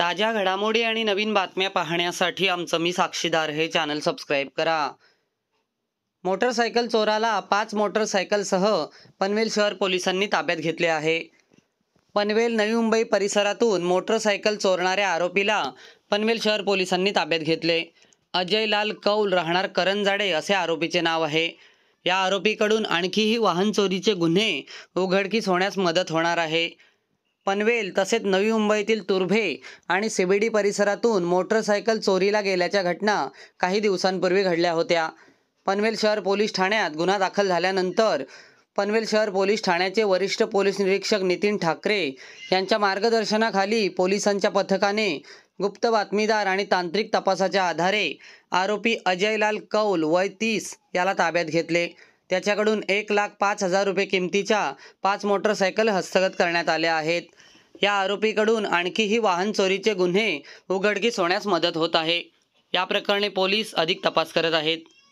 ताज्या घडामोडी आणि नवीन बातम्या पाहण्यासाठी आमचं मी साक्षीदार हे चॅनल सबस्क्राईब करा। मोटरसायकल चोराला 5 मोटरसायकलसह पनवेल शहर पोलिसांनी ताब्यात घेतले आहे। पनवेल नवी मुंबई परिसरातून मोटरसायकल चोरणाऱ्या आरोपीला पनवेल शहर पोलिसांनी ताब्यात घेतले। अजय लाल कौल राहणार करंजाडे असे आरोपीचे नाव आहे। या आरोपीकडून आणखीही वाहन चोरीचे गुन्हे उघडकीस होण्यास मदत होणार आहे। पनवेल तसेच नवी मुंबईतील तुर्भे आणि सीबीडी परिसरातून मोटरसायकल चोरीला गेल्याच्या घटना काही दिवसांपूर्वी घडल्या होत्या। पनवेल शहर पोलीस ठाण्यात गुन्हा दाखल झाल्यानंतर पनवेल शहर पोलीस ठाण्याचे वरिष्ठ पोलीस निरीक्षक नितीन ठाकरे यांच्या मार्गदर्शनाखाली पोलिसांच्या पथकाने गुप्त बातमीदार आणि तांत्रिक तपासाच्या आधारे आरोपी अजयलाल कौल वय 30 याला ताब्यात घेतले। त्याच्याकडून 1,05,000 रुपये किमतीच्या 5 मोटरसायकल हस्तगत करण्यात आल्या आहेत। या आरोपीकडून आणखीही वाहन चोरीचे गुन्हे उघडकीस होण्यास मदत होत आहे। या प्रकरणी पोलीस अधिक तपास करत आहेत।